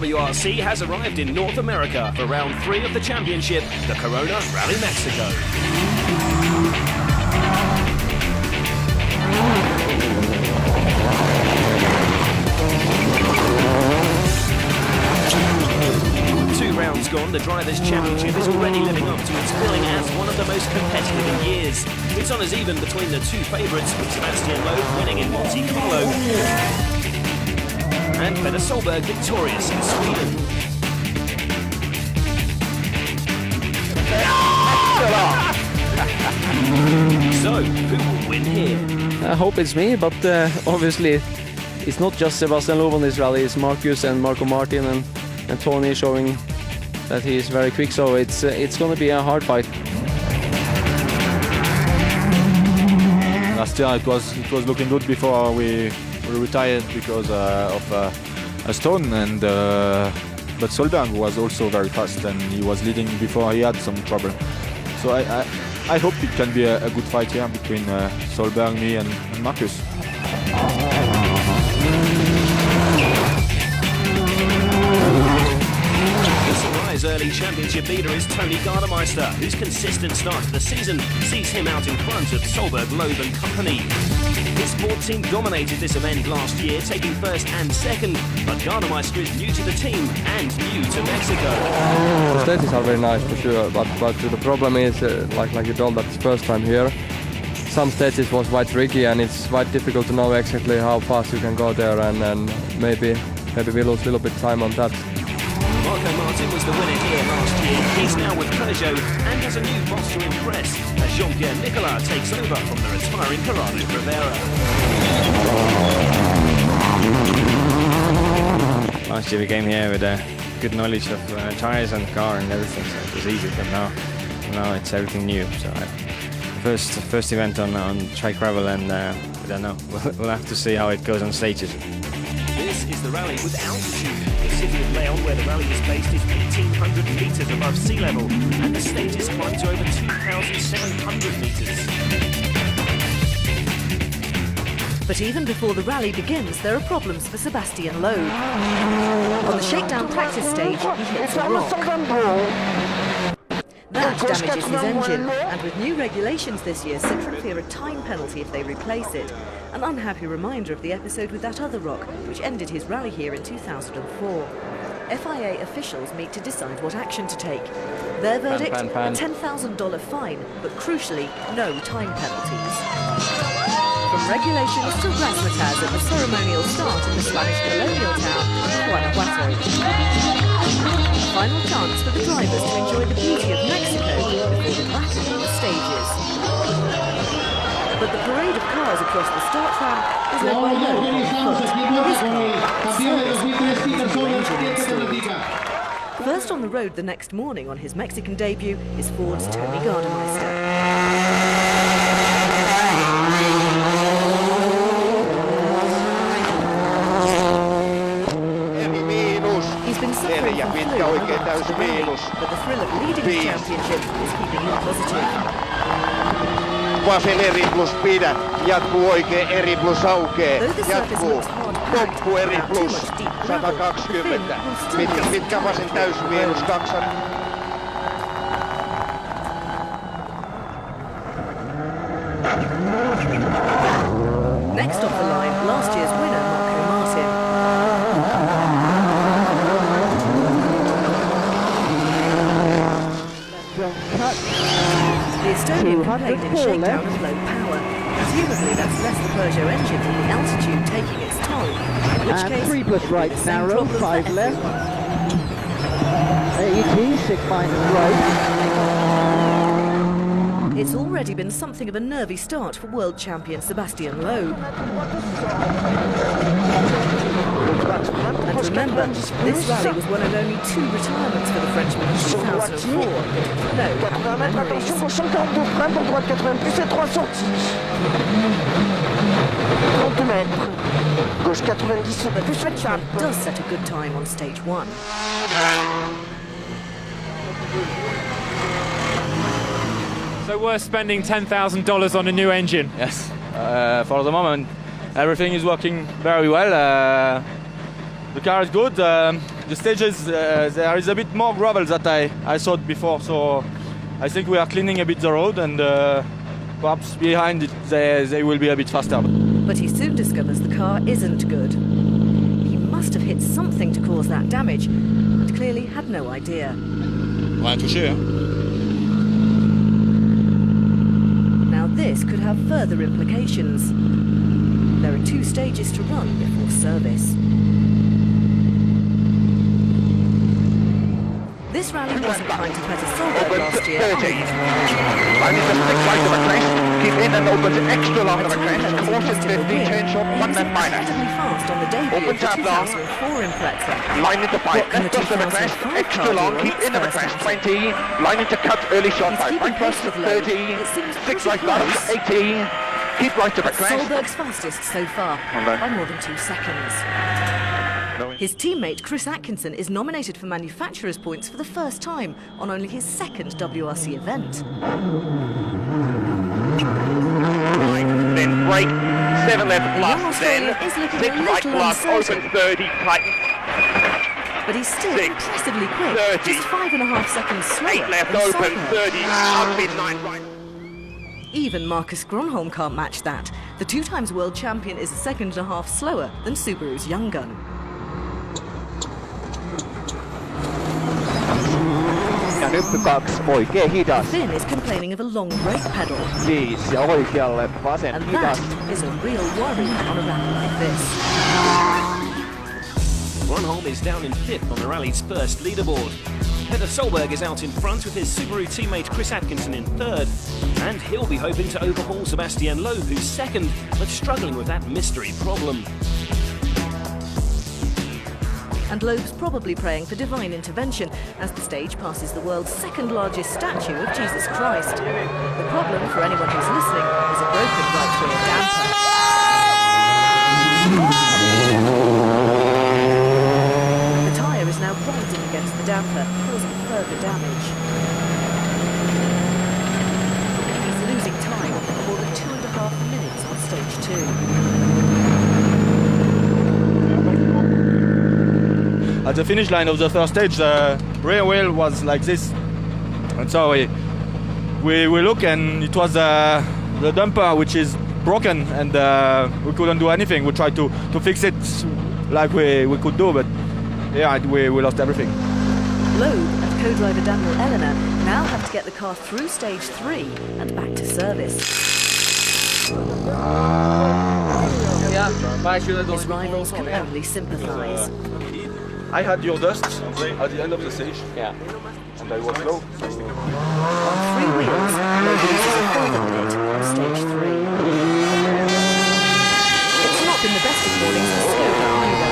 WRC has arrived in North America for round 3 of the championship, the Corona Rally Mexico. Rounds gone, the Drivers' Championship is already living up to its billing as one of the most competitive in years. It's on as even between the two favourites, with Sebastian Loeb winning in Monte Carlo and Petter Solberg victorious in Sweden. So, who will win here? I hope it's me, but obviously it's not just Sebastian Loeb on this rally, it's Marcus and Marco Martin and Tony showing that he is very quick, so it's going to be a hard fight. Last year it was looking good before we retired because of a stone, and but Solberg was also very fast and he was leading before he had some trouble. So I hope it can be a good fight here between Solberg, me and Marcus. His early championship leader is Tony Gardemeister, whose consistent start to the season sees him out in front of Solberg, Loeb and company. His Ford team dominated this event last year, taking first and second, but Gardemeister is new to the team and new to Mexico. The stages are very nice for sure, but the problem is, like you told, that it's first time here. Some stages was quite tricky and it's quite difficult to know exactly how fast you can go there, and maybe we lose a little bit of time on that. Marco Martin was the winner here last year. He's now with Peugeot and has a new boss to impress as Jean-Pierre Nicolas takes over from the retiring Corrado Rivera. Last year we came here with a good knowledge of tyres and car and everything, so it was easy, but now it's everything new. So first event on track gravel, and I don't know, we'll have to see how it goes on stages. This is the rally with altitude. The city of Leon, where the rally is based, is 1,800 metres above sea level, and the stages climb to over 2,700 metres. But even before the rally begins, there are problems for Sebastian Loeb. On the shakedown practice stage, he hits a rock. That damages his engine, and with new regulations this year, Citroën fear a time penalty if they replace it. An unhappy reminder of the episode with that other rock, which ended his rally here in 2004. FIA officials meet to decide what action to take. Their verdict, a $10,000 fine, but crucially, no time penalties. From regulations to razzmatazz at the ceremonial start in the Spanish colonial town of Guanajuato. Final chance for the drivers to enjoy the beauty of Mexico before the battle on the stages. But the parade of cars across the start ramp is led by Loeb on foot. First on the road the next morning on his Mexican debut is Ford's Tony Gardemeister. He's been suffering from flu and but the thrill of leading the championship is keeping him positive. Vasen eri plus pidä, jatkuu oikein eri plus aukee, jatkuu poppu eri plus 120, mitkä vasen täys miinus 200. Next off the line, last year's winner Marco Martin. The Estonian complained in shakedown of low power. Presumably that's less the Peugeot engine than the altitude taking its toll. In which case, 3 plus right, narrow, 5 left. 80, 6 minus right. It's already been something of a nervy start for world champion Sebastian Loeb. And remember, this rally was one of only 2 retirements for the Frenchman in 2004. No memories. But the Frenchman does set a good time on stage 1. So worth spending $10,000 on a new engine? Yes, for the moment everything is working very well. The car is good, the the stages there is a bit more gravel that I thought before, so I think we are cleaning a bit the road, and perhaps behind it they will be a bit faster. But he soon discovers the car isn't good. He must have hit something to cause that damage, and clearly had no idea. Rien touché, hein? Now this could have further implications. There are 2 stages to run before service. This rally wasn't kind to Petter Solberg last year. 30. Line into stick right of a crest. Keep in and opens extra long of a crest. Caution 50, change shot, 1 left minor. Incredibly fast on the debut Open of the tap long. 2004 Impreza. Line into 5, What can left the cross of a crest, 2005 extra car long, do keep on in of a its crest, first 20. Line into cut, early shot, He's 5. keeping Right cross pace with to Loeb. 30. It seems 6 pretty right left, close. 18. Keep right of a crest. Solberg's fastest so far, by more than 2 seconds. His teammate Chris Atkinson is nominated for manufacturer's points for the first time on only his 2nd WRC event. Then brake, 7 left The young plus, Australian then is looking 6 a right little plus, uncertain. open 30, tighten. But he's still 6, impressively quick, 30, just 5.5 seconds slower 8 left than open, Solberg. 30, out midnight right. Even Marcus Gronholm can't match that. The 2-times world champion is 1.5 seconds slower than Subaru's young gun. Ja nyppy 2, oikein hidas. Finn is complaining of a long brake pedal, 5 ja oikealle vasen and hidas. that is a real worry on a rally like this. Gronholm is down in 5th on the rally's first leaderboard. Petter Solberg is out in front with his Subaru teammate Chris Atkinson in 3rd. And he'll be hoping to overhaul Sebastian Loeb, who's 2nd, but struggling with that mystery problem. And Loeb's probably praying for divine intervention as the stage passes the world's 2nd largest statue of Jesus Christ. The problem, for anyone who's listening, is a broken right rear damper. The tyre is now grinding against the damper, causing further damage. He's losing time, more than 2.5 minutes on stage 2. At the finish line of the first stage, the rear wheel was like this, and so we look, and it was the dumper which is broken, and we couldn't do anything. We tried to fix it like we could do, but yeah, we lost everything. Loeb and co-driver Daniel Eleanor now have to get the car through stage 3 and back to service. His rivals can only sympathise. I had your dust at the end of the stage. Yeah. And I was low. On 3 wheels, Loeb loses a further minute on stage 3. It's not been the best of mornings for Skoda either.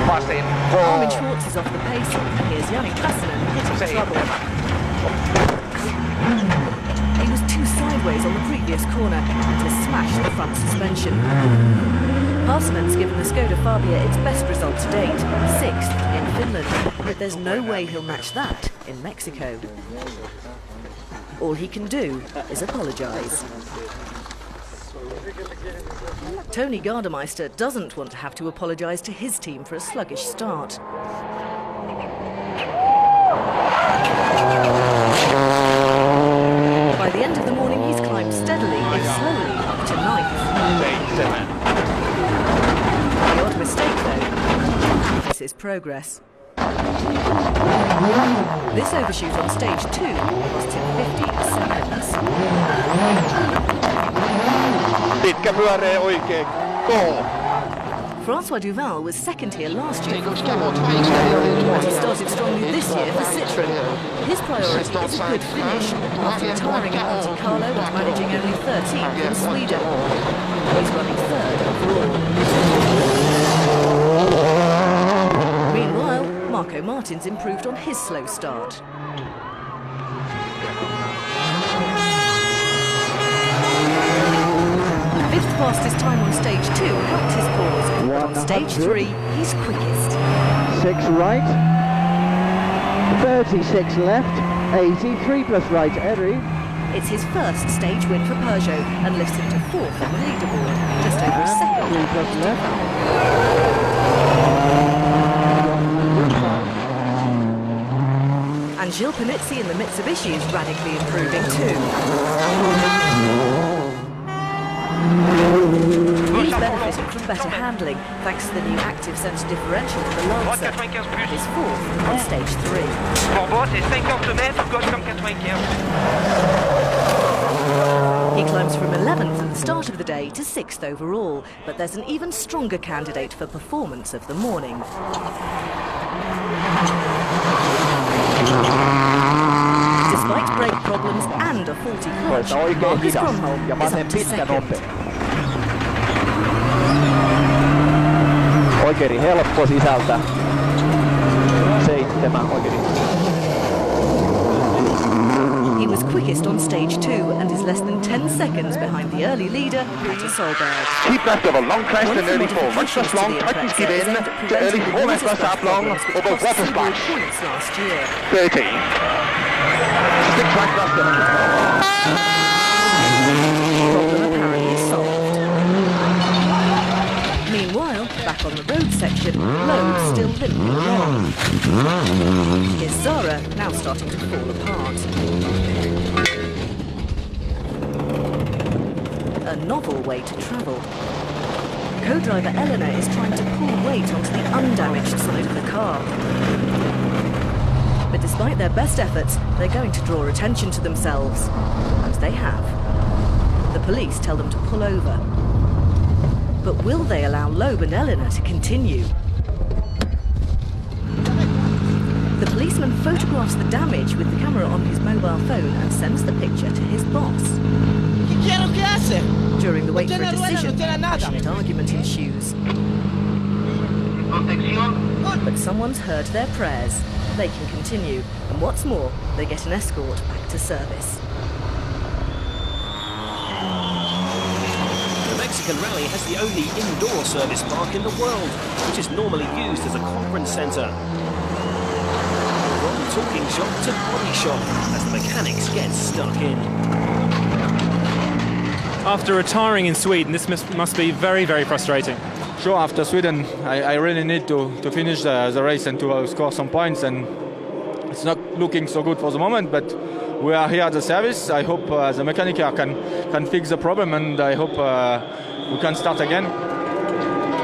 Vasen, Armin 4. Schwartz is off the pace, and here's Yannick Klassenen hitting trouble. He was too sideways on the previous corner and has smashed the front suspension. Parsenen's given the Skoda Fabia its best result to date, 6th in Finland, but there's no way he'll match that in Mexico. All he can do is apologise. Tony Gardemeister doesn't want to have to apologise to his team for a sluggish start. By the end of the morning, he's climbed steadily and slowly up to 9th. The odd mistake, though, this is progress. This overshoot on stage 2 cost him 15 seconds. Pitkä pyöreä oikein. Go. Francois Duval was 2nd here last year for Ford, and he started strongly this year for Citroën. His priority is a good finish after retiring at Monte Carlo and managing only 13th in Sweden. He's running 3rd overall. Meanwhile, Marco Martins improved on his slow start. Fifth fastest time on stage 2 helped his cause, but on stage 3, he's quickest. 6 right, 36 left, 83 plus right, Eri. It's his first stage win for Peugeot and lifts him to 4th on the leaderboard, just over a 3 second. plus left. And Gilles Panizzi in the Mitsubishi is radically improving too. He's benefiting from better handling thanks to the new active centre differential to the Lancer. He's fourth on stage 3. He climbs from 11th at the start of the day to 6th overall, but there's an even stronger candidate for performance of the morning. Despite brake problems and a faulty clutch, Marcus Gronholm is up to second. Oikein helppo sisältä. 7 oikein. He was quickest on stage 2 and is less than 10 seconds behind the early leader, Peter Solberg. Cheap left of a long crest and early fall. Much less long, tightens give in to early fall left less up long over water splash. Last year. 30. Stick track left of Problem apparently solved. Meanwhile, back on the road section, Loeb still limping along. Here's Zara now starting to fall apart. A novel way to travel. Co-driver Eleanor is trying to pull weight onto the undamaged side of the car. But despite their best efforts, they're going to draw attention to themselves. And they have. The police tell them to pull over. But will they allow Loeb and Eleanor to continue? The policeman photographs the damage with the camera on his mobile phone and sends the picture to his boss. During the wait for a decision, a passionate argument ensues. But someone's heard their prayers. They can continue, and what's more, they get an escort back to service. The Mexican Rally has the only indoor service park in the world, which is normally used as a conference centre. From talking shop to body shop, as the mechanics get stuck in. After retiring in Sweden, this must be very, very frustrating. Sure, after Sweden, I really need to finish the race and to score some points, and it's not looking so good for the moment, but we are here at the service. I hope the mechanic here can fix the problem, and I hope we can start again.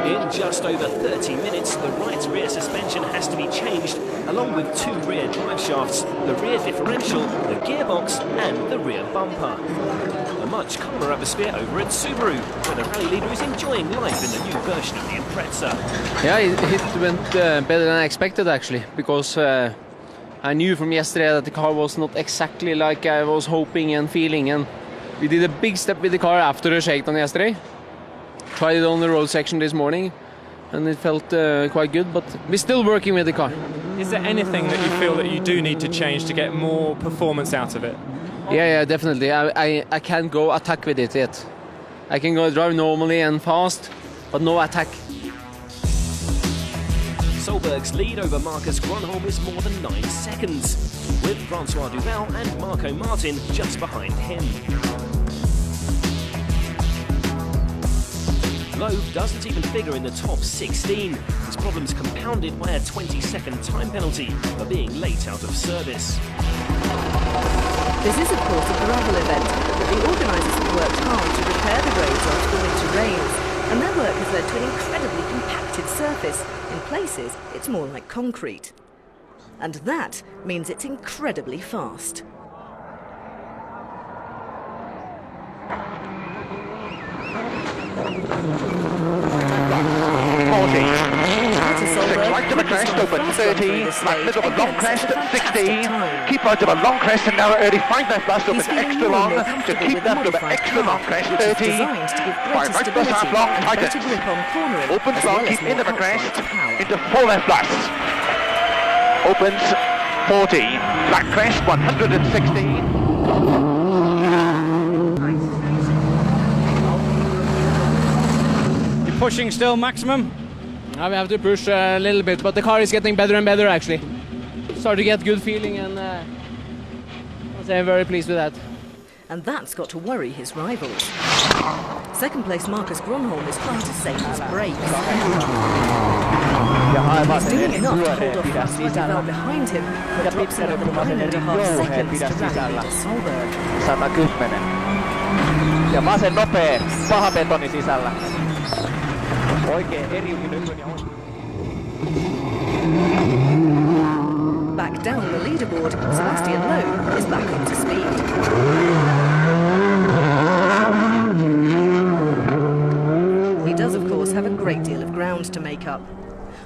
In just over 30 minutes, the right rear suspension has to be changed, along with 2 rear drive shafts, the rear differential, the gearbox and the rear bumper. A much calmer atmosphere over at Subaru, where the rally leader is enjoying life in the new version of the Impreza. Yeah, it went better than I expected actually, because I knew from yesterday that the car was not exactly like I was hoping and feeling, and we did a big step with the car after the shakedown yesterday. Tried it on the road section this morning and it felt quite good, but we're still working with the car. Is there anything that you feel that you do need to change to get more performance out of it? Yeah, definitely. I can't go attack with it yet. I can go drive normally and fast, but no attack. Solberg's lead over Marcus Gronholm is more than 9 seconds, with Francois Duval and Marco Martin just behind him. Loeb doesn't even figure in the top 16. His problem's compounded by a 20-second time penalty for being late out of service. This is of course a gravel event, but the organisers have worked hard to repair the roads after the winter rains, and their work has led to an incredibly compacted surface. In places, it's more like concrete. And that means it's incredibly fast. Right to the crest, open 30, right middle of a long crest at 16, keep out of a long crest and now early 5 left blast, open extra long, to keep left over extra long crest 30, 5 right plus half long, tighten, opens long, keep in of a crest, into 4 left blasts, opens 40, black crest 116, Pushing still maximum. Now we have to push a little bit, but the car is getting better and better actually. Start to get good feeling, and I'm very pleased with that. And that's got to worry his rivals. Second place Marcus Gronholm is trying to save his brakes. He's doing enough to hold off François Duval behind him, but drops another 9.5 seconds to rally leader Solberg. 110. Ja vasen nopea, paha betoni sisällä. Oikein eriytynyt ja Back down the leaderboard, Sebastian Loeb is back up to speed. He does, of course, have a great deal of ground to make up.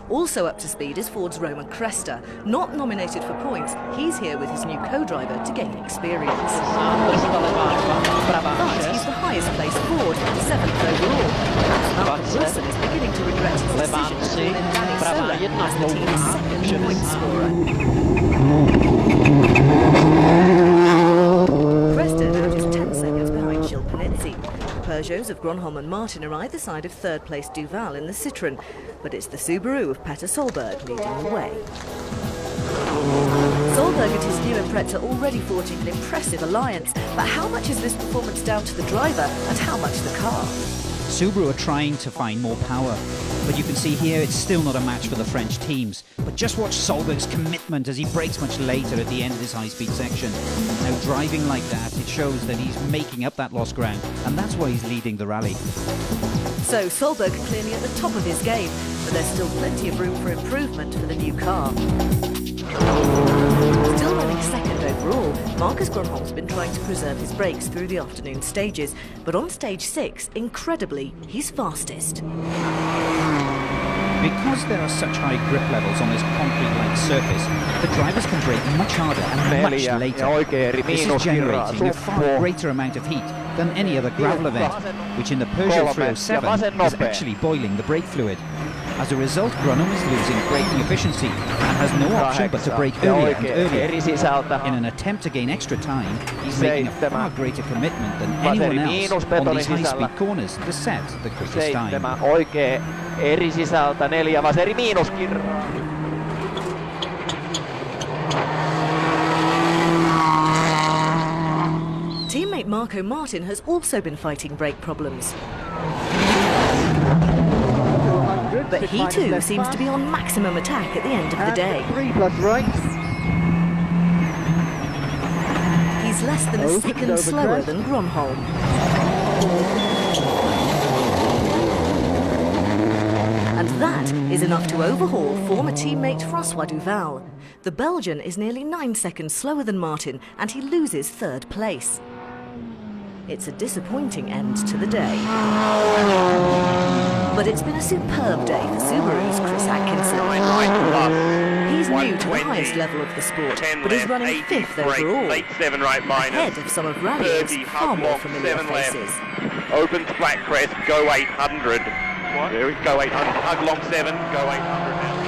Also up to speed is Ford's Roman Cresta. Not nominated for points, he's here with his new co-driver to gain experience. But he's the highest placed Ford, 7th overall. Malcolm Wilson is beginning to regret his decision to pull in Danny Sola as the team's second point scorer. Cresta now just 10 seconds behind Gilles Panizzi. The Peugeots of Gronholm and Martin are either side of third place Duval in the Citroën, but it's the Subaru of Petter Solberg leading the way. Solberg and his new Impreza already forging an impressive alliance, but how much is this performance down to the driver and how much the car? Subaru are trying to find more power, but you can see here it's still not a match for the French teams. But just watch Solberg's commitment as he brakes much later at the end of this high-speed section. Now driving like that, it shows that he's making up that lost ground, and that's why he's leading the rally. So Solberg clearly at the top of his game, but there's still plenty of room for improvement for the new car. Still running second overall, Marcus Gronholm's been trying to preserve his brakes through the afternoon stages, but on stage 6, incredibly, he's fastest. Because there are such high grip levels on this concrete-like surface, the drivers can brake much harder and much later. This is generating a far greater amount of heat than any other gravel event, which in the Peugeot 307 is actually boiling the brake fluid. As a result, Gronholm is losing braking efficiency and has no option but to brake earlier and earlier. In an attempt to gain extra time, he's making a far greater commitment than anyone else on these high-speed corners to set the quickest time. Oikein eri sisältä, 4 vaseri miinuskirraa. Teammate Marco Martin has also been fighting brake problems. But he too seems to be on maximum attack at the end of the day. 3 plus right. He's less than a second slower than Gronholm. And that is enough to overhaul former teammate François Duval. The Belgian is nearly 9 seconds slower than Martin, and he loses third place. It's a disappointing end to the day. But it's been a superb day for Subaru's Chris Atkinson. He's new to the highest level of the sport, but is running 5th overall, ahead of some of Rally's far more familiar faces. Opens flat crest, go 800. What? There we go 800, hug long 7, go 800 now.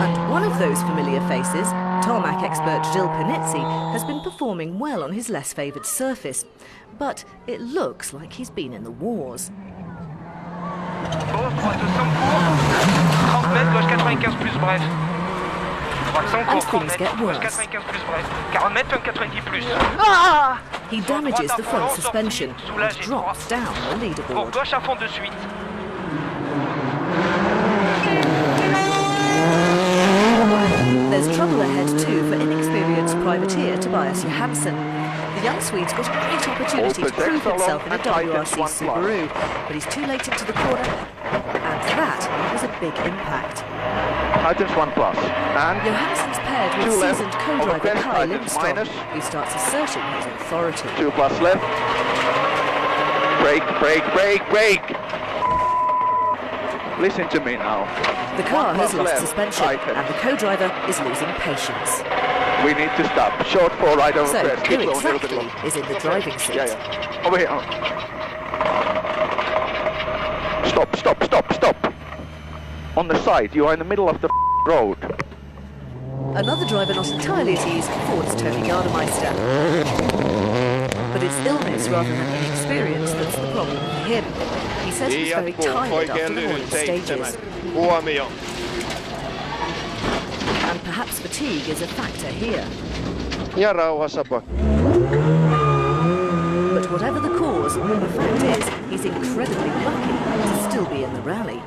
And one of those familiar faces, tarmac expert Gilles Panizzi, has been performing well on his less favoured surface, but it looks like he's been in the wars. And things get worse. He damages the front suspension and drops down the leaderboard. There's trouble ahead too for inexperienced privateer Tobias Johansson. The young Swede's got a great opportunity to prove himself in a WRC Subaru, but he's too late into the corner, and that was a big impact. Items 1 plus. And Johansson's paired with seasoned co-driver Kai Lindstrom, who starts asserting his authority. 2 plus left. Brake, brake, brake, brake! Listen to me now. The car has lost suspension, and the co-driver is losing patience. We need to stop. Short 4 right over So, crest. who exactly is in the driving seat? Yeah. Over here. Stop, stop, stop, stop. On the side, you are in the middle of the road. Another driver not entirely at ease, Ford's Tony Gardemeister. But it's illness rather than inexperience that's the problem for him. He says he's very tired after the morning stages. And perhaps fatigue is a factor here. Ja rauhassa. But whatever the cause, the fact is he's incredibly lucky to still be in the rally.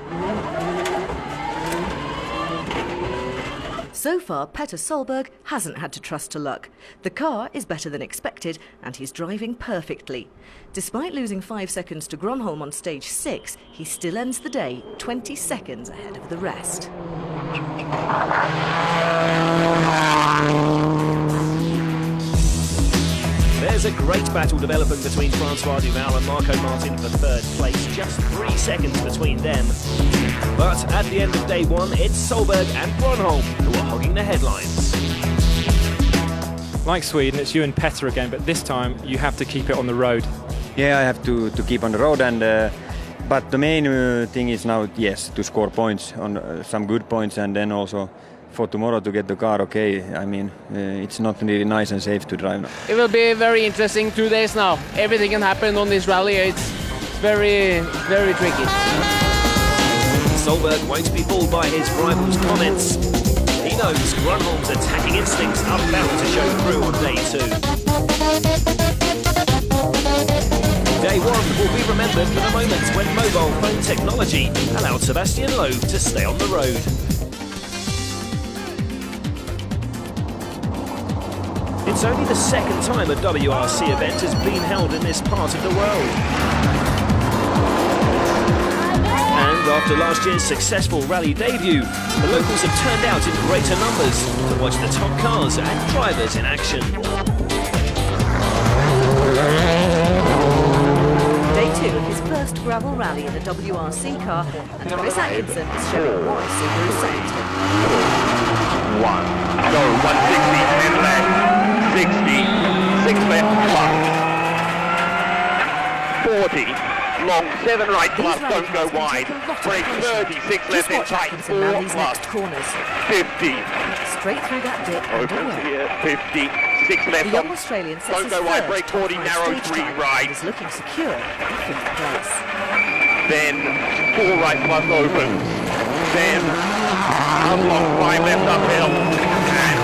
So far, Petter Solberg hasn't had to trust to luck. The car is better than expected and he's driving perfectly. Despite losing 5 seconds to Gronholm on stage 6, he still ends the day 20 seconds ahead of the rest. There's a great battle developing between Francois Duval and Marco Martin for third place, just 3 seconds between them. But at the end of day one, it's Solberg and Gronholm who are hogging the headlines. Like Sweden, it's you and Petter again, but this time you have to keep it on the road. Yeah, I have to keep on the road, and but the main thing is now, yes, to score points, on some good points, and then also for tomorrow to get the car okay. I mean, it's not really nice and safe to drive now. It will be very interesting 2 days now. Everything can happen on this rally. It's very, very tricky. Solberg won't be fooled by his rival's comments. He knows Gronholm's attacking instincts are bound to show through on day 2. Day 1 will be remembered for the moments when mobile phone technology allowed Sebastian Loeb to stay on the road. It's only the second time a WRC event has been held in this part of the world. And after last year's successful rally debut, the locals have turned out in greater numbers to watch the top cars and drivers in action. Day 2 of his first gravel rally in a WRC car, and Chris Atkinson is showing why Subaru Soundton. 1, go, 160, 10 left, 60, 6 left, plus, 40, long, 7 right, plus, don't go wide, brake, 30, 6 left, in tight, 4 plus, 50, straight through that dip, open here, 50, 6 left, the young Australian sets don't go wide, brake, 40, narrow, 3 right, is looking secure in 5th place. then 4 right plus open, then unlock, 5 left uphill, and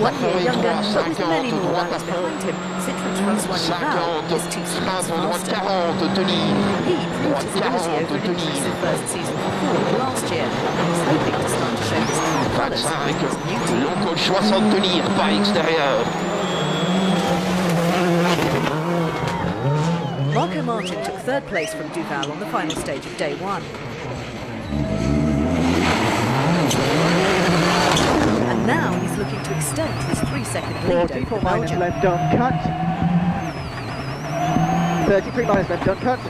One year younger, but with many more rallies behind him, Citroen's Francois Duval is 2 seconds faster. He proved his ability over an impressive first season for Ford last year, and is hoping to start to show his true colours with his new team. Marco Martin took 3rd place from Duval on the final stage of day 1. And now he's looking to extend his 3-second lead over the Belgian. left uncut. 33 minus left uncut.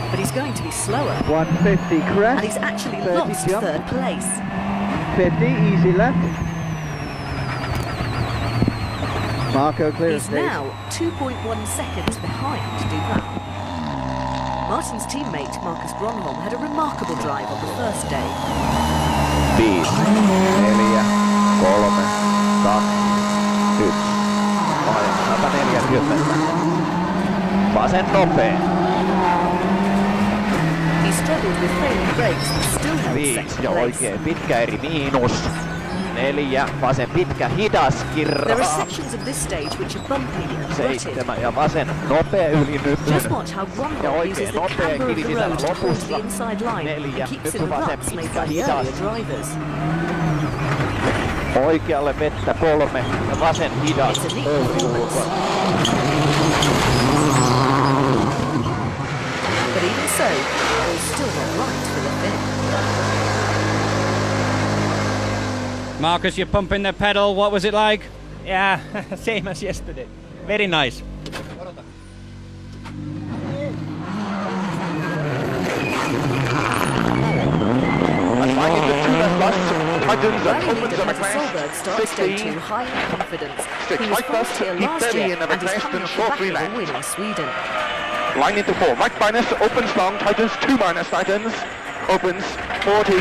But he's going to be slower. 150 crest. And he's actually lost jump. 3rd place. 50, easy left. Marco clears. He's now 2.1 seconds behind Duval. Martin's teammate, Marcus Gronholm, had a remarkable drive on the first day. 5, 4, 3, 2, 1. Painata 40. Vasen nopea. He struggled with failing brakes, but still held 5 second ja place. oikein pitkä eri miinus. 4, vasen pitkä hidas kirra. There are sections of this stage which are bumpy and rutted. 7 ja vasen nopea yli nypyn. Just watch how Gronholm uses the camber of the road to pull to the inside line and keeps in the ruts made by the earlier drivers. Oikealle vettä 3 ja vasen hidas. It's a neat performance. But even so, it was still not right for the fifth. Marcus, you're pumping the pedal. What was it like? Yeah, same as yesterday. Very nice. Rally leader Petter Solberg starts day 2 high in confidence. He was first here last year and is coming off the back of a win in Sweden. line into 4, right minus, opens long, tightens, 2 minus, tightens, opens, 40,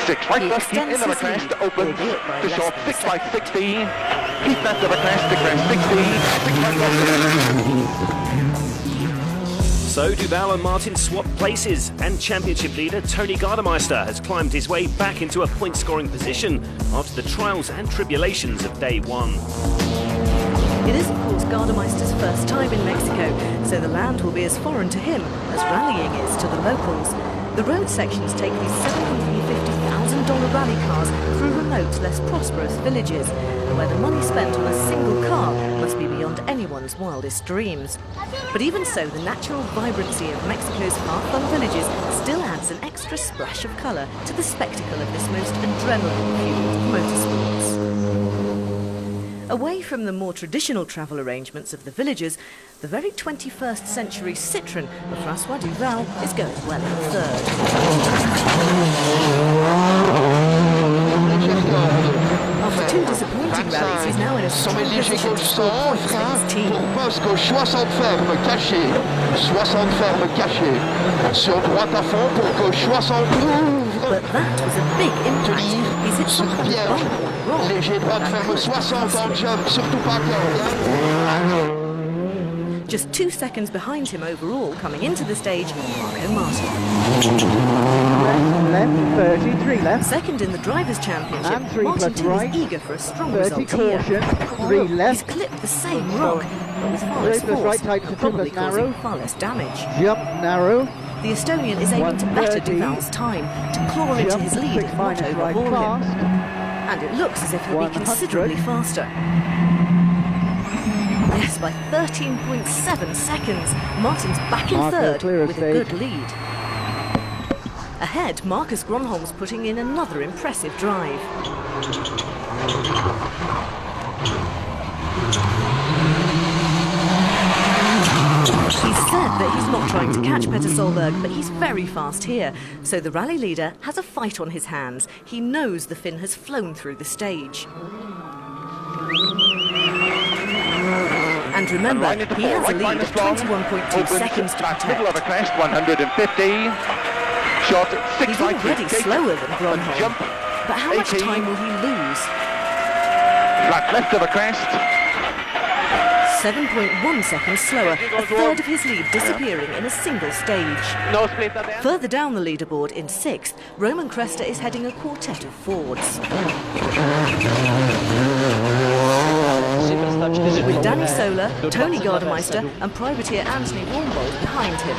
6 right plus, keep into the crest, opens, to short, 6 right, 60, keep left of the crest, 60, 6 right left. So Duval and Martin swap places, and championship leader Tony Gardemeister has climbed his way back into a point-scoring position after the trials and tribulations of day one. It is, of course, Gardemeister's first time in Mexico, so the land will be as foreign to him as rallying is to the locals. The road sections take these $750,000 rally cars through remote, less prosperous villages, where the money spent on a single car must be beyond anyone's wildest dreams. But even so, the natural vibrancy of Mexico's half-fun villages still adds an extra splash of colour to the spectacle of this most adrenaline-fueled motorsports. Away from the more traditional travel arrangements of the villagers, the very 21st century Citroën of François Duval is going well in third. After two disappointing rallies, he's now in a strong position to score points for his team. Poste 60 fermes cachées, 60 fermes cachées, sur droite à fond pour gauche 60 ouvre. But that was a big impact. He's hit some kind of bump wrong. Léger droite ferme 60 en jump, surtout pas corde. Just 2 seconds behind him overall, coming into the stage, Marco Martin. Left, 33 left. Second in the Drivers' Championship, And 3 Martin plus too right. is eager for a strong 30 result caution, here. 3 Look, left. he's clipped the same rock, but with far less 3 plus right, force, tight to 2 probably plus narrow. causing far less damage. Jump narrow. The Estonian is aiming to better 130. Duval's time, to claw into his lead if not overhaul him. And it looks as if he'll be 100. considerably faster. Yes, by 13.7 seconds. Martin's back in Marco third clear of with a stage. good lead. Ahead, Marcus Gronholm's putting in another impressive drive. He said that he's not trying to catch Petter Solberg, but he's very fast here. So the rally leader has a fight on his hands. He knows the Finn has flown through the stage. And remember, he has a lead of 21.2 seconds to protect. Middle of a crest, 150. Shot 6 He's right. already slower than Gronholm. Jump. But how much 18. time will he lose? Flat left of a crest. 7.1 seconds slower, a third of his lead disappearing in a single stage. No split at the end. Further down the leaderboard in sixth, Roman Cresta is heading a quartet of Fords. With Danny Sola, Tony Gardemeister and privateer Anthony Warmbold behind him.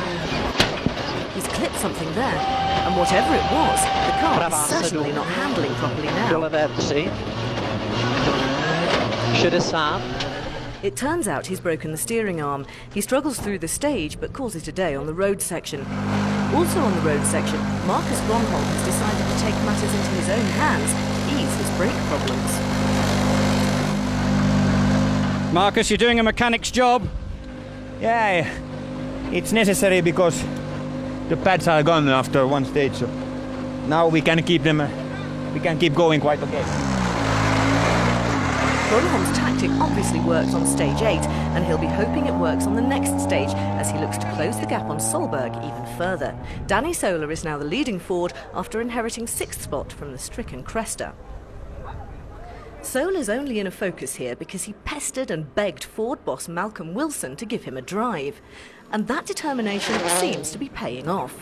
He's clipped something there, and whatever it was, the car is certainly not handling properly now. It turns out he's broken the steering arm. He struggles through the stage, but calls it a day on the road section. Also on the road section, Marcus Gronholm has decided to take matters into his own hands, ease his brake problems. Marcus, you're doing a mechanic's job. Yeah, it's necessary because the pads are gone after one stage. So now we can keep them. We can keep going quite okay. Gronholm's tactic obviously worked on stage 8, and he'll be hoping it works on the next stage as he looks to close the gap on Solberg even further. Danny Sola is now the leading Ford after inheriting 6th spot from the stricken Cresta. Sola's only in a focus here because he pestered and begged Ford boss Malcolm Wilson to give him a drive. And that determination seems to be paying off.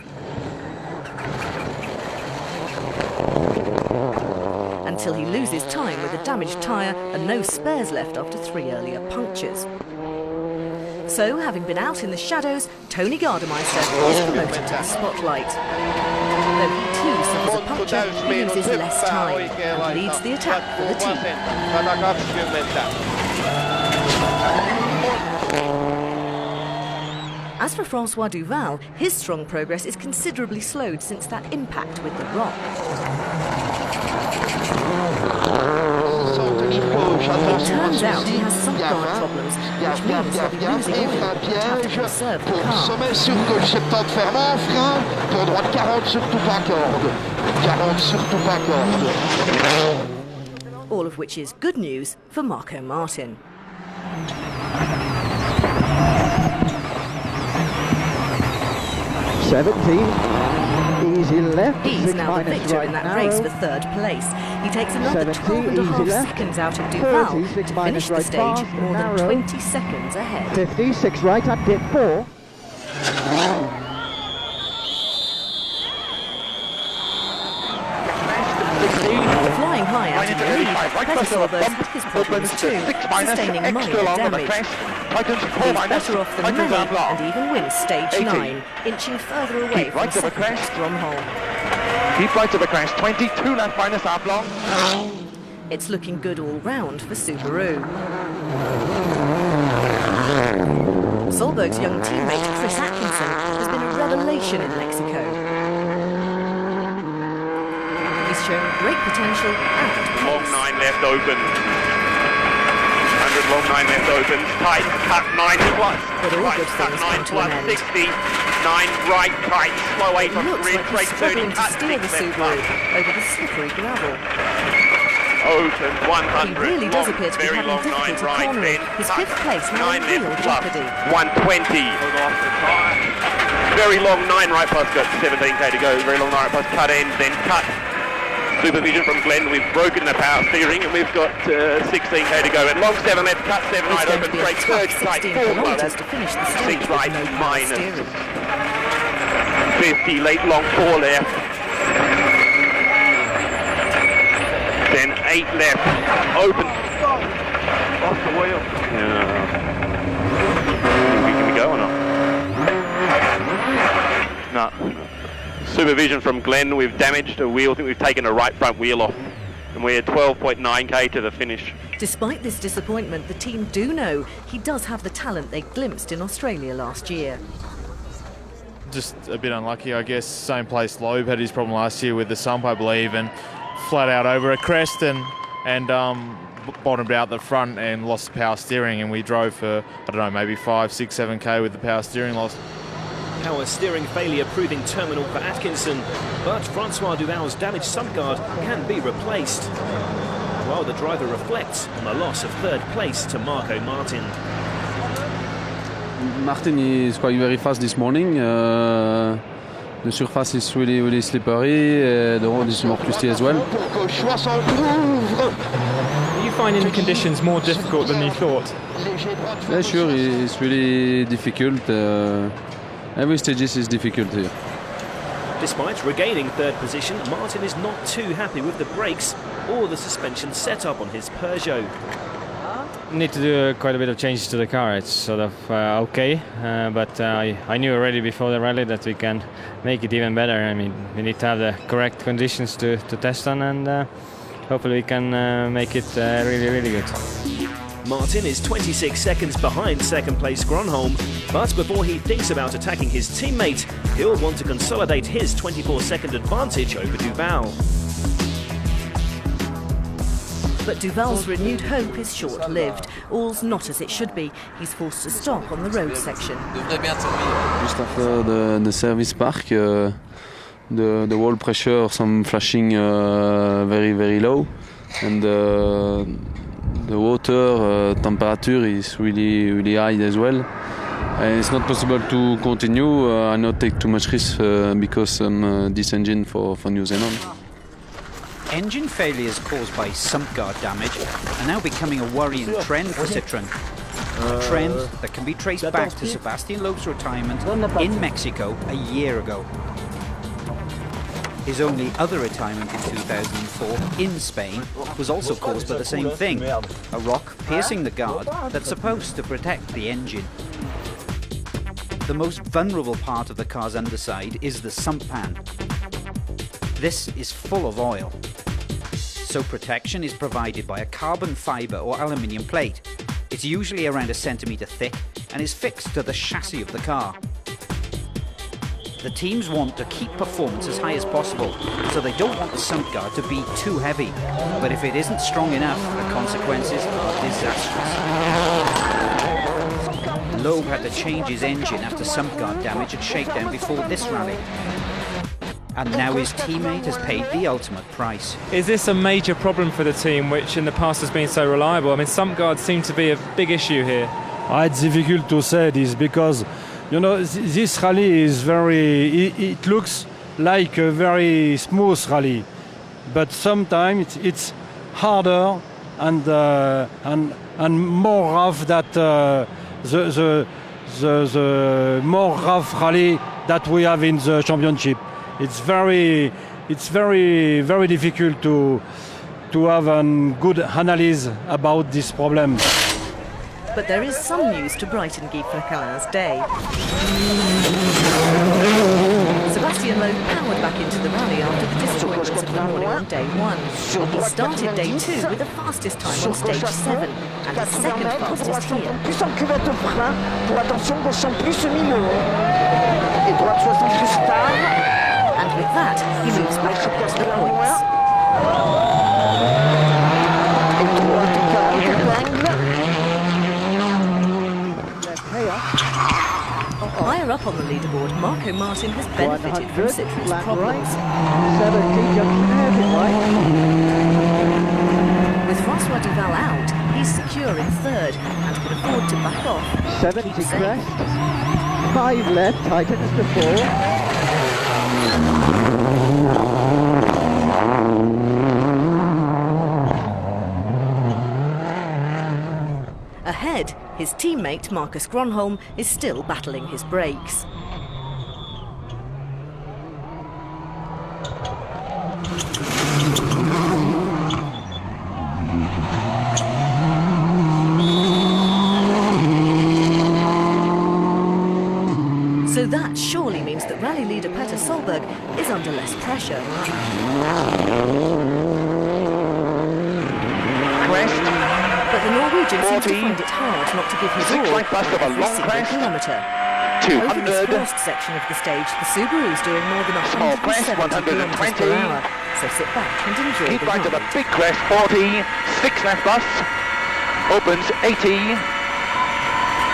Until he loses time with a damaged tyre and no spares left after 3 earlier punctures. So, having been out in the shadows, Tony Gardemeister is promoted to the spotlight. Though he too suffers a puncture, he loses less time and leads the attack for the team. As for François Duval, his strong progress is considerably slowed since that impact with the rock. It turns out he has some guard problems, which means he'll be losing oil and have to conserve the car. Sommet sur gauche 70 ferme en frein, tour droite 40 surtout pas corde. 40 surtout pas corde. All of which is good news for Marco Martin. Easy left. He's now the victor in that race for third place. He takes another 12.5 seconds out of Duval to finish the stage more than 20 seconds ahead. 56 right at dip 4. high out in the lead, Petter Solberg had his problems too, sustaining minor damage. He's better off than many and even wins stage 9, inching further away from second best Gronholm. Keep right to the crest, 22 left minus half long. It's looking good all round for Subaru. Solberg's young teammate Chris Atkinson has been a revelation in Mexico. He's shown great potential and pace. Long 9 left open. 100 long 9 left open. Tight, cut 9 plus. But all Right, good cut things 9 come to plus an end. 60. 9 right, tight, slow 8 on Looks grid, like straight he's 30, struggling to cut steer 6 the left Subaru plus. over the slippery gravel. Open 100. He really does appear to be very having long 9 difficulty right, cornering. then His cut 5th place now in 9 real left plus. jeopardy. 120. Very long 9 right plus, got 17k to go. Very long 9 right plus, cut ends, then cut. Supervision from Glenn, we've broken the power steering and we've got 16k to go. And long 7 left, cut 7 right, open straight, third tight, 4 plus, to finish the stage 6 right, with no power minus steering. 50, late long 4 left. Then 8 left, open. Off the wheel. Can we go or not? No. Supervision from Glenn, we've damaged a wheel. I think we've taken a right front wheel off. And we're 12.9k to the finish. Despite this disappointment, the team do know he does have the talent they glimpsed in Australia last year. Just a bit unlucky, I guess. Same place Loeb had his problem last year with the sump, I believe, and flat out over a crest and bottomed out the front and lost the power steering, and we drove for, I don't know, maybe 5, 6, 7k with the power steering loss. Power steering failure proving terminal for Atkinson, but Francois Duval's damaged sump guard can be replaced, while the driver reflects on the loss of 3rd place to Marco Martin. Martin is quite very fast this morning. The surface is really slippery. The road is more twisty as well. Are you finding the conditions more difficult than you thought? Yeah, sure, it's really difficult. Every stage is difficult here. Despite regaining 3rd position, Martin is not too happy with the brakes or the suspension setup on his Peugeot. Need to do quite a bit of changes to the car. It's sort of okay, but I knew already before the rally that we can make it even better. I mean, we need to have the correct conditions to test on, and hopefully we can make it really good. Martin is 26 seconds behind 2nd place Gronholm, but before he thinks about attacking his teammate, he'll want to consolidate his 24-second advantage over Duval. But Duval's renewed hope is short-lived. All's not as it should be. He's forced to stop on the road section. Just after the service park, the wall pressure, some flashing very low, and the water temperature is really high as well. And it's not possible to continue and not take too much risk because this engine for New Zealand. Engine failures caused by sump guard damage are now becoming a worrying trend for Citroën. A trend that can be traced back to Sebastian Loeb's retirement in Mexico a year ago. His only other retirement in 2004 in Spain was also caused by the same thing, a rock piercing the guard that's supposed to protect the engine. The most vulnerable part of the car's underside is the sump pan. This is full of oil. So protection is provided by a carbon fibre or aluminium plate. It's usually around 1 centimetre thick and is fixed to the chassis of the car. The teams want to keep performance as high as possible, so they don't want the sump guard to be too heavy. But if it isn't strong enough, the consequences are disastrous. Loeb had to change his engine after sump guard damage at shakedown before this rally. And now his teammate has paid the ultimate price. Is this a major problem for the team, which in the past has been so reliable? I mean, sump guards seem to be a big issue here. It's difficult to say this because, you know, this rally is it looks like a very smooth rally, but sometimes it's harder and more rough that the more rough rally that we have in the championship. It's very difficult to to have a good analysis about this problem. But there is some news to brighten Guy Vercalin's day. Sebastian Loeb powered back into the rally after the disappointments of the morning on day 1. He started day 2 with the fastest time on stage 7 and his second fastest here. Plus en cuvette frein, pour attention, gauche en plus milieu. Et droite 60 plus tard. And with that, he moves back across the points. Et droite 40 Higher up on the leaderboard, Marco Martin has benefited from Citroen's problems. 70 junction hairpin right. With François Duval out, he's secure in third and can afford to back off. 70 crest. 5 left, tightens to 4. Ahead, his teammate Marcus Gronholm is still battling his brakes. So that surely means that rally leader Petter Solberg is under less pressure. But the Norwegian seems to find it hard not to give his all every single kilometre. Over this first section of the stage, the Subaru's doing more than 170 kilometres per hour. So sit back and enjoy Keep the right ride. of a big crest, 40, 6 left bus, opens 80.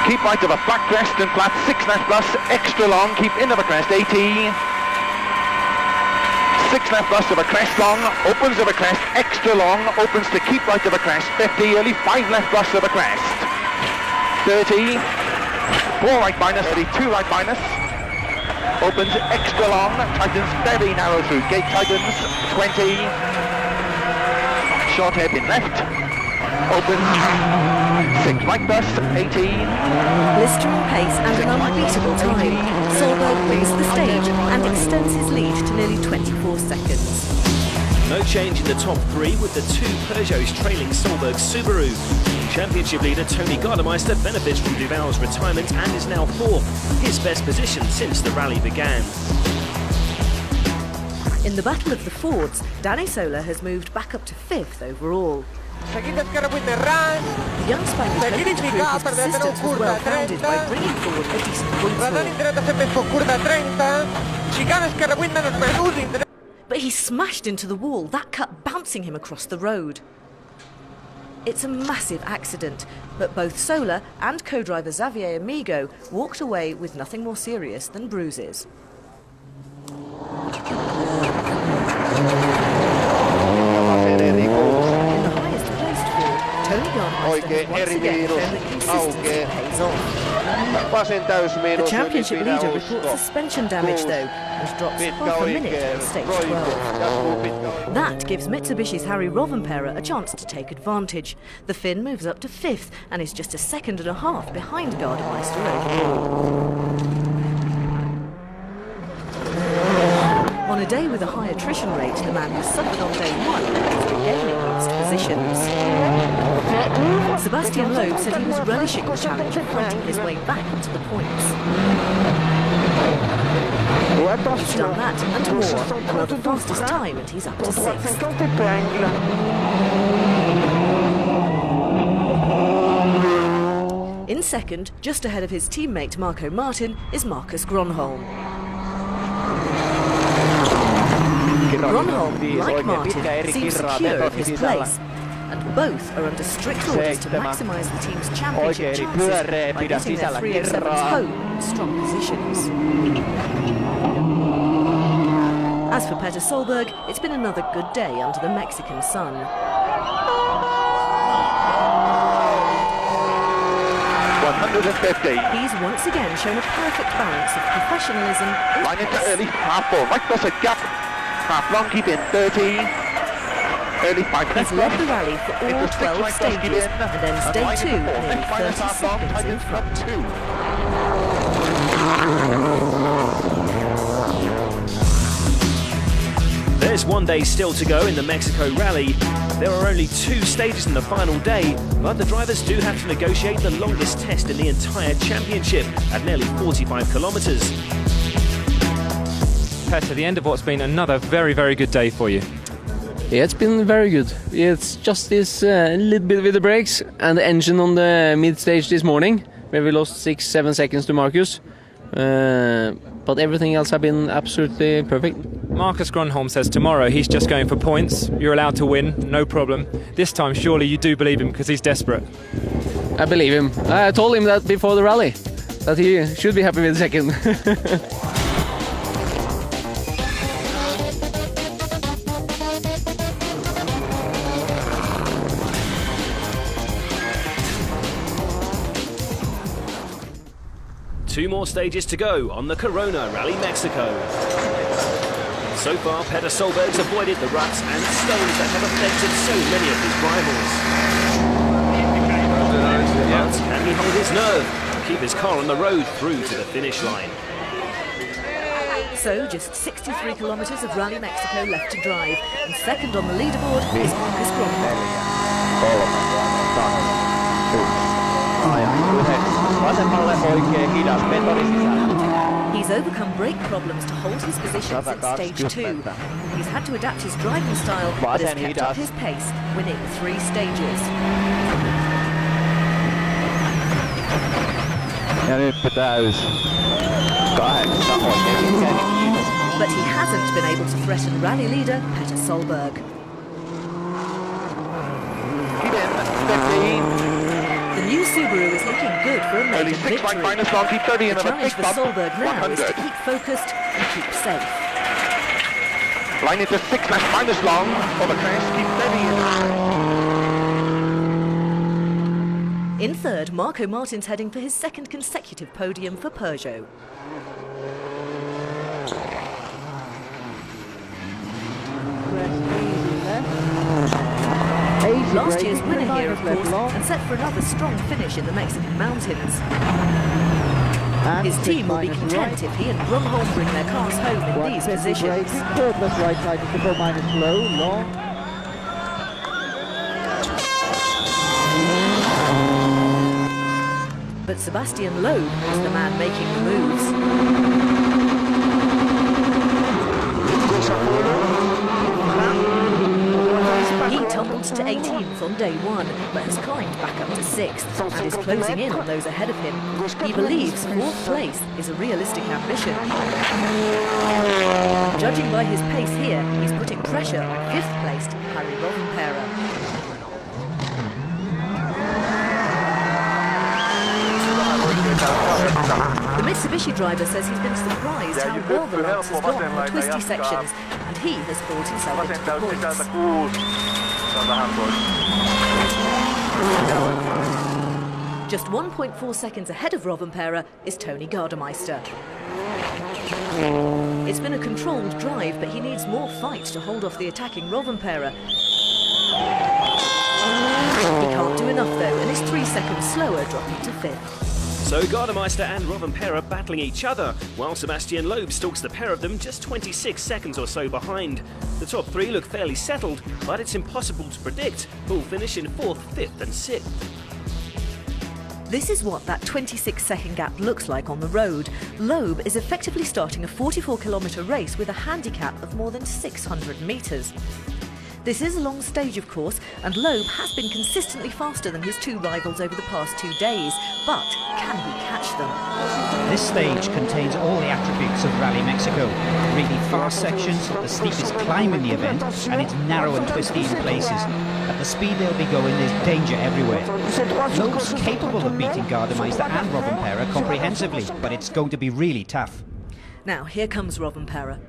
Keep right of a back crest and flat, 6 left bus, extra long, keep in of a crest, 80. 6 left bus of a crest long, opens of a crest, extra long, opens to keep right of a crest, 50, early 5 left bus of a crest, 30, 4 right minus, 32 right minus, opens extra long, tightens very narrow through, gate tightens, 20, short hairpin left, opens 6 right bus, 18. Blistering pace and an unbeatable time. Solberg wins the stage and extends his lead to nearly 24 seconds. No change in the top 3 with the 2 Peugeots trailing Solberg's Subaru. Championship leader Tony Gardemeister benefits from Duval's retirement and is now 4th, his best position since the rally began. In the battle of the Fords, Danny Sola has moved back up to 5th overall. The young Spaniard hoping to prove his persistence was well founded by bringing forward a decent point. But he smashed into the wall, that cut bouncing him across the road. It's a massive accident, but both Sola and co-driver Xavier Amigo walked away with nothing more serious than bruises. Tony Gardemeister has once again shown that consistency pays off. The championship leader reports suspension damage though, and drops half a minute on stage 12. That gives Mitsubishi's Harry Rovanperä a chance to take advantage. The Finn moves up to 5th and is just a second and a half behind Gardemeister overall. On a day with a high attrition rate, the man who suffered on day 1 is regaining lost positions. Sebastian Loeb said he was relishing the challenge of fighting his way back into the points. He's done that and more, another fastest time, and he's up to 6th. In second, just ahead of his teammate Marco Martin, is Marcus Gronholm. Gronholm, like Martin, seems secure of his place, and both are under strict orders to maximise the team's championship chances by getting their 307s home in strong positions. As for Petter Solberg, it's been another good day under the Mexican sun. 150. He's once again shown a perfect balance of professionalism and line into early half 4, right plus a gap. Half long, keep in 30. Early 5 left. He's led the rally for all 12 stages and ends day 2 nearly 30 seconds in front. There's 1 day still to go in the Mexico Rally. There are only 2 stages in the final day, but the drivers do have to negotiate the longest test in the entire championship at nearly 45 kilometres. Petter, the end of what's been another very, very good day for you. Yeah, it's been very good. It's just this little bit with the brakes and the engine on the mid stage this morning, where we lost 6-7 seconds to Marcus. But everything else has been absolutely perfect. Marcus Grönholm says tomorrow he's just going for points. You're allowed to win, no problem. This time, surely you do believe him because he's desperate. I believe him. I told him that before the rally, that he should be happy with second. 2 more stages to go on the Corona Rally Mexico. So far, Petter Solberg's avoided the ruts and stones that have affected so many of his rivals. But can he hold his nerve and keep his car on the road through to the finish line? So, just 63 kilometres of Rally Mexico left to drive, and second on the leaderboard is Marcus Grönholm. He's overcome brake problems to hold his position since stage 2. He's had to adapt his driving style, but has kept up his pace, winning 3 stages. But he hasn't been able to threaten rally leader Petter Solberg. The new Subaru is looking good for a maiden victory. The challenge for Solberg now is to keep focused and keep safe. Line into 6 left minus long for the crest, keep steady. In third, Marco Martin's heading for his 2nd consecutive podium for Peugeot. Last year's winner here, of course, and set for another strong finish in the Mexican mountains. His team will be content if he and Grönholm bring their cars home in these positions. Third left right side is the minus low, long. But Sebastian Loeb is the man making the moves. He tumbled to 18th on day 1, but has climbed back up to 6th and is closing in on those ahead of him. He believes 4th place is a realistic ambition. Judging by his pace here, he's putting pressure on 5th placed Harry Rovanperä. The Mitsubishi driver says he's been surprised how well the Lance has gone on the twisty sections, and he has pulled himself into the points. Just 1.4 seconds ahead of Rovanperä is Tony Gardemeister. It's been a controlled drive, but he needs more fight to hold off the attacking Rovanperä. He can't do enough though, and is 3 seconds slower, dropping to 5th. So Gardemeister and Rovanperä battling each other, while Sebastian Loeb stalks the pair of them just 26 seconds or so behind. The top 3 look fairly settled, but it's impossible to predict who'll finish in 4th, 5th and 6th. This is what that 26-second gap looks like on the road. Loeb is effectively starting a 44-kilometre race with a handicap of more than 600 metres. This is a long stage, of course, and Loeb has been consistently faster than his 2 rivals over the past 2 days, but can he catch them? This stage contains all the attributes of Rally Mexico. Really fast sections, the steepest climb in the event, and it's narrow and twisty in places. At the speed they'll be going, there's danger everywhere. Loeb's capable of beating Gardemeister and Rovanperä comprehensively, but it's going to be really tough. Now, here comes Rovanperä.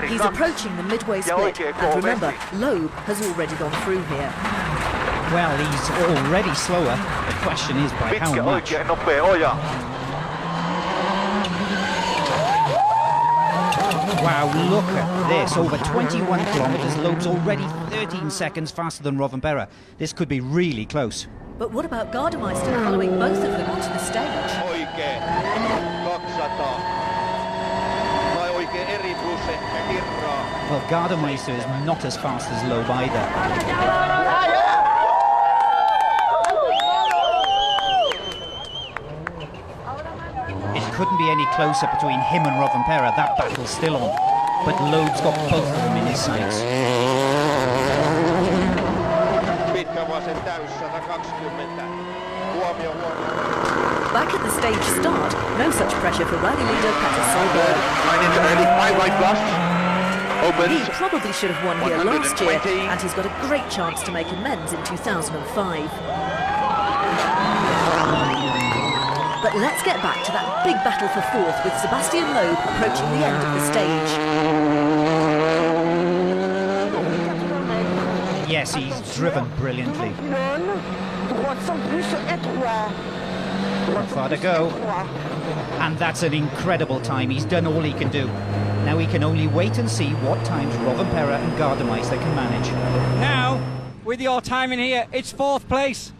He's approaching the midway split, and remember, Loeb has already gone through here. Well, he's already slower. The question is by how much. Wow, look at this. Over 21 kilometres, Loeb's already 13 seconds faster than Rovanperä. This could be really close. But what about Gardemeister following both of them onto the stage? Well, Gardemeister is not as fast as Loeb either. It couldn't be any closer between him and Rovanperä. That battle's still on. But Loeb's got both of them in his sights. Back at the stage start, no such pressure for rally leader Petter Solberg. He probably should have won here last year, and he's got a great chance to make amends in 2005. But let's get back to that big battle for fourth with Sebastian Loeb approaching the end of the stage. Yes, he's driven brilliantly. One far to go. And that's an incredible time. He's done all he can do. Now he can only wait and see what times Rovanperä and Gardemeister can manage. Now, with your timing here, it's fourth place.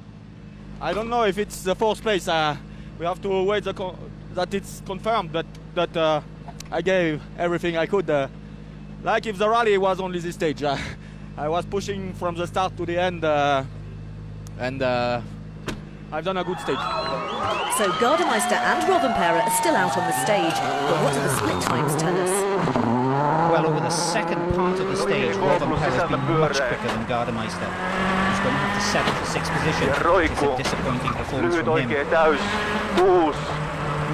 I don't know if it's the fourth place. We have to wait that it's confirmed, but I gave everything I could. Like if the rally was only this stage. I was pushing from the start to the end, and I've done a good stage. So Gardemeister and Rovanperä are still out on the stage, but what do the split times tell us? Well, over the second part of the stage, Rovanperä's been much quicker than Gardemeister. He's going to have to settle for sixth position. It's a disappointing performance from him.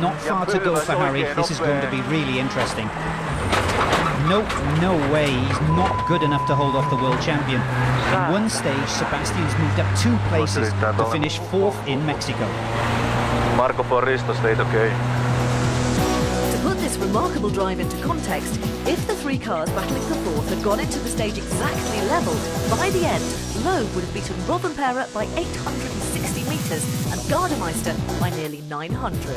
Not far to go for Harry. This is going to be really interesting. No way, he's not good enough to hold off the world champion. In one stage, Sebastian's moved up 2 places to finish fourth in Mexico. Marco Forristo stayed okay. To put this remarkable drive into context, if the 3 cars battling for fourth had gone into the stage exactly level, by the end, Loeb would have beaten Rovanperä by 860 metres and Gardemeister by nearly 900.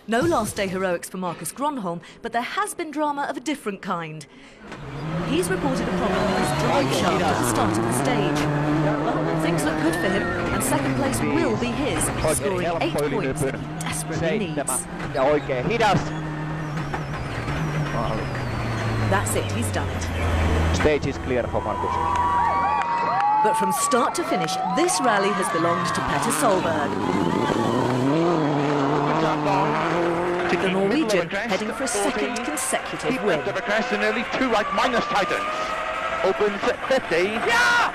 No last day heroics for Marcus Gronholm, but there has been drama of a different kind. He's reported a problem with his drive shaft at the start of the stage. Well, things look good for him, and second place will be his, scoring 8 points that he desperately needs. That's it, he's done it. Stage is clear for Marcus. But from start to finish, this rally has belonged to Petter Solberg. The Norwegian heading for a second consecutive win. And nearly 2 right minus Titans. Opens at 50. Yeah!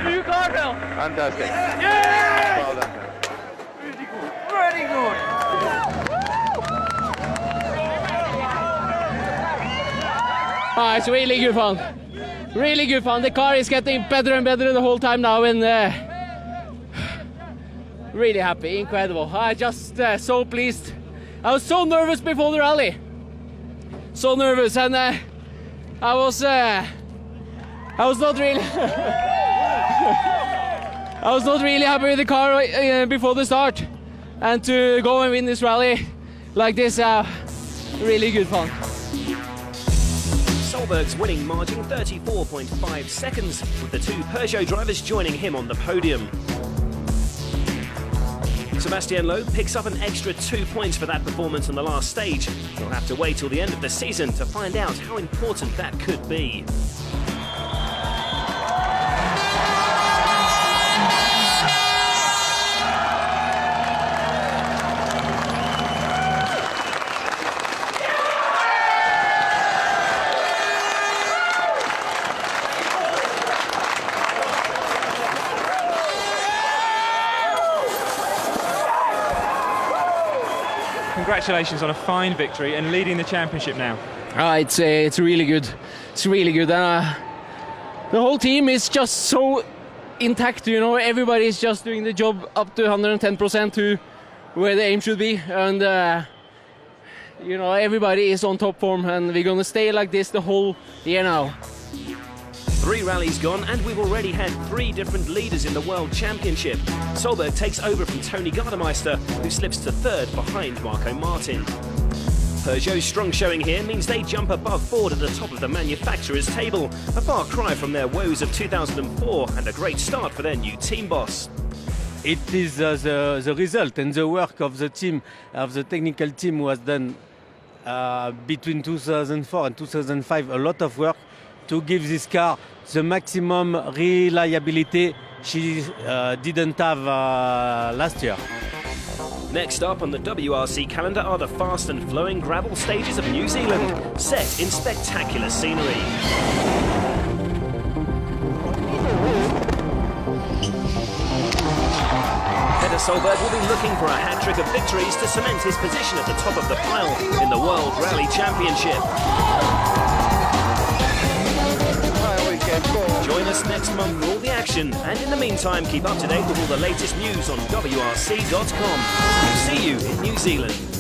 You got him! Fantastic. Yeah! Well done. Very good. It's really good fun. Really good fun. The car is getting better and better the whole time now, and really happy, incredible. I just so pleased. I was so nervous before the rally. So nervous, and I was not really I was not really happy with the car before the start. And to go and win this rally like this, really good fun. Solberg's winning margin 34.5 seconds, with the 2 Peugeot drivers joining him on the podium. Sebastian Loeb picks up an extra 2 points for that performance on the last stage. We'll have to wait till the end of the season to find out how important that could be. Congratulations on a fine victory and leading the championship now. It's really good. It's really good. The whole team is just so intact, you know. Everybody is just doing the job up to 110% to where the aim should be, and you know, everybody is on top form, and we're gonna stay like this the whole year now. 3 rallies gone, and we've already had 3 different leaders in the World Championship. Solberg takes over from Tony Gardemeister, who slips to 3rd behind Marco Martin. Peugeot's strong showing here means they jump above Ford at the top of the manufacturer's table, a far cry from their woes of 2004 and a great start for their new team boss. It is the result and the work of the team, of the technical team was done between 2004 and 2005 a lot of work to give this car the maximum reliability she didn't have last year. Next up on the WRC calendar are the fast and flowing gravel stages of New Zealand, set in spectacular scenery. Peter Solberg will be looking for a hat-trick of victories to cement his position at the top of the pile in the World Rally Championship. Join us next month for all the action, and in the meantime keep up to date with all the latest news on WRC.com. We'll see you in New Zealand.